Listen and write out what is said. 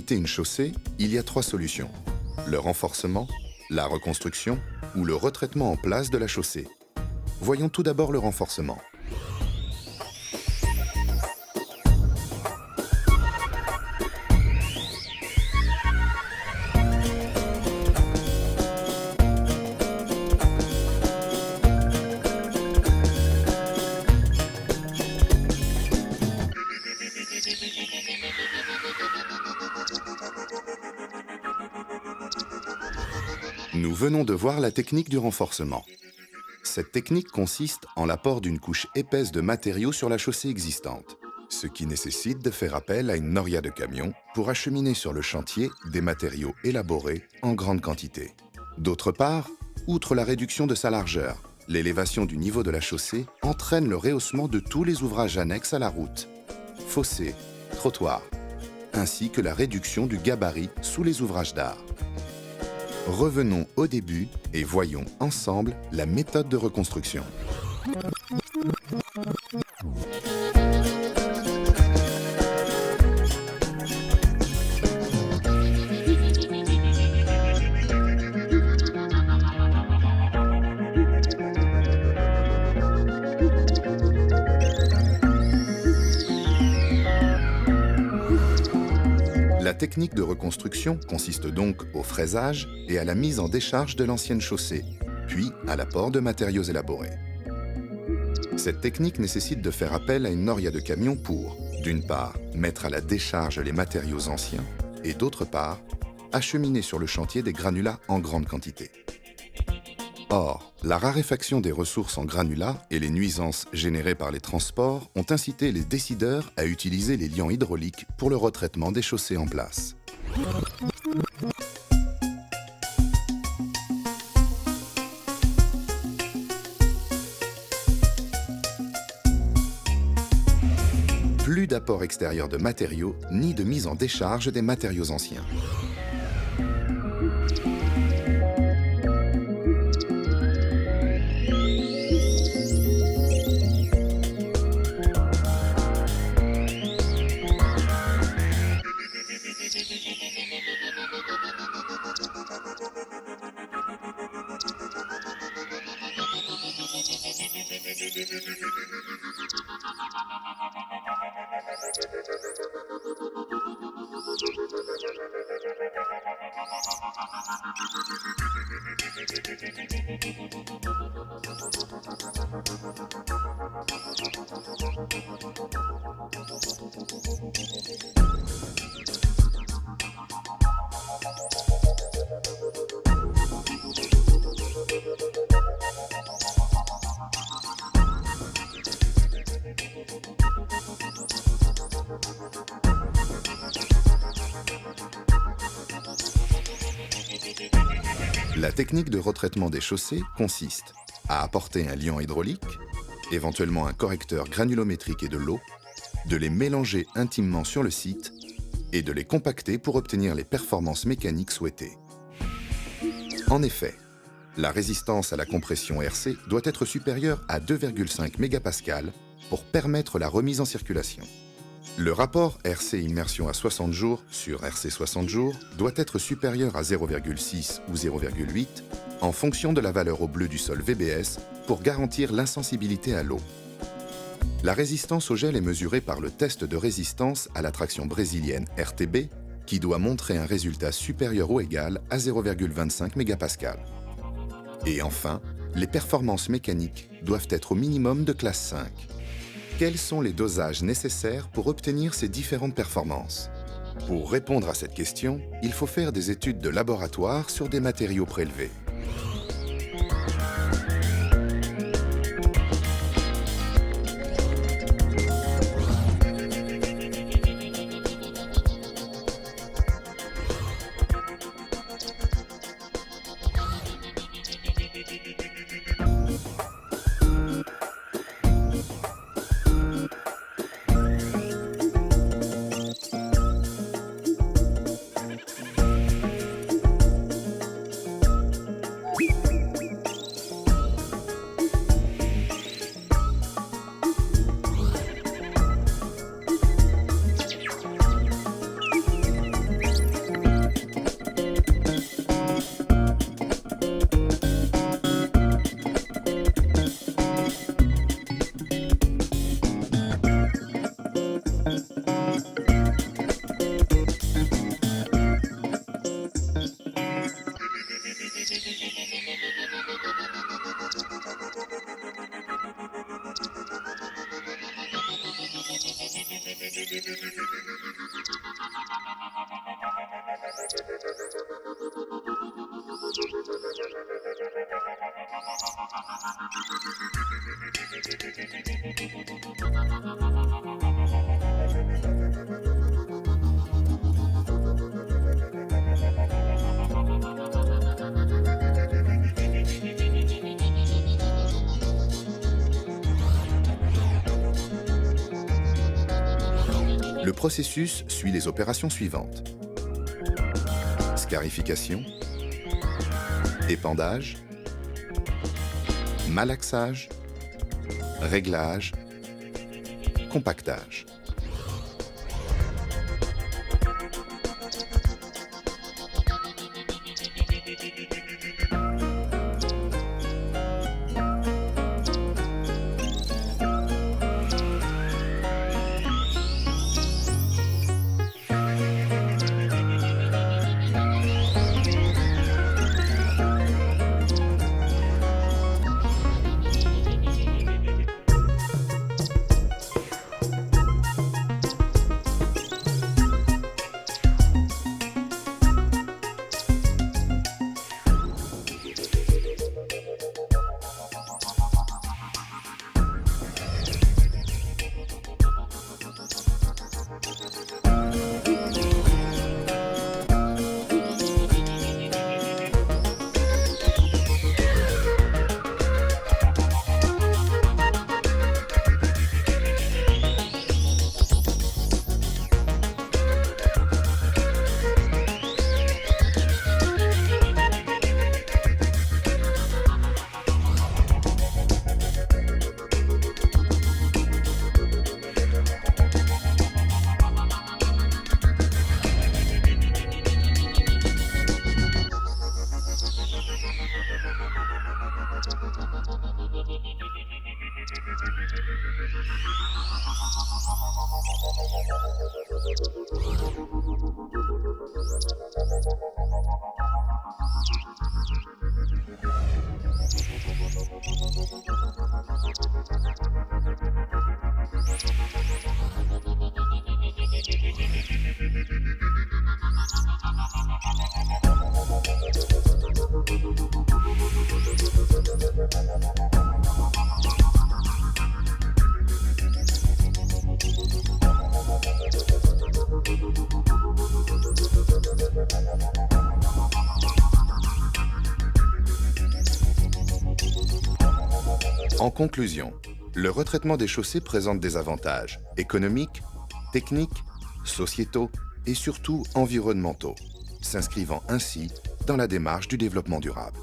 réhabiliter une chaussée, il y a trois solutions. Le renforcement, la reconstruction ou le retraitement en place de la chaussée. Voyons tout d'abord le renforcement. Nous venons de voir la technique du renforcement. Cette technique consiste en l'apport d'une couche épaisse de matériaux sur la chaussée existante, ce qui nécessite de faire appel à une noria de camion pour acheminer sur le chantier des matériaux élaborés en grande quantité. D'autre part, outre la réduction de sa largeur, l'élévation du niveau de la chaussée entraîne le rehaussement de tous les ouvrages annexes à la route, fossés, trottoirs, ainsi que la réduction du gabarit sous les ouvrages d'art. Revenons au début et voyons ensemble la méthode de reconstruction. La technique de reconstruction consiste donc au fraisage et à la mise en décharge de l'ancienne chaussée, puis à l'apport de matériaux élaborés. Cette technique nécessite de faire appel à une noria de camion pour, d'une part, mettre à la décharge les matériaux anciens et d'autre part, acheminer sur le chantier des granulats en grande quantité. Or, la raréfaction des ressources en granulats et les nuisances générées par les transports ont incité les décideurs à utiliser les liants hydrauliques pour le retraitement des chaussées en place. Plus d'apport extérieur de matériaux, ni de mise en décharge des matériaux anciens. La technique de retraitement des chaussées consiste à apporter un liant hydraulique, éventuellement un correcteur granulométrique et de l'eau, de les mélanger intimement sur le site et de les compacter pour obtenir les performances mécaniques souhaitées. En effet, la résistance à la compression RC doit être supérieure à 2,5 mégapascales pour permettre la remise en circulation. Le rapport RC immersion à 60 jours sur RC 60 jours doit être supérieur à 0,6 ou 0,8 en fonction de la valeur au bleu du sol VBS pour garantir l'insensibilité à l'eau. La résistance au gel est mesurée par le test de résistance à la traction brésilienne RTB qui doit montrer un résultat supérieur ou égal à 0,25 mégapascales. Et enfin, les performances mécaniques doivent être au minimum de classe 5. Quels sont les dosages nécessaires pour obtenir ces différentes performances? Pour répondre à cette question, il faut faire des études de laboratoire sur des matériaux prélevés. Le processus suit les opérations suivantes. Scarification, épandage, malaxage, réglage, compactage. En conclusion, le retraitement des chaussées présente des avantages économiques, techniques, sociétaux et surtout environnementaux, s'inscrivant ainsi dans la démarche du développement durable.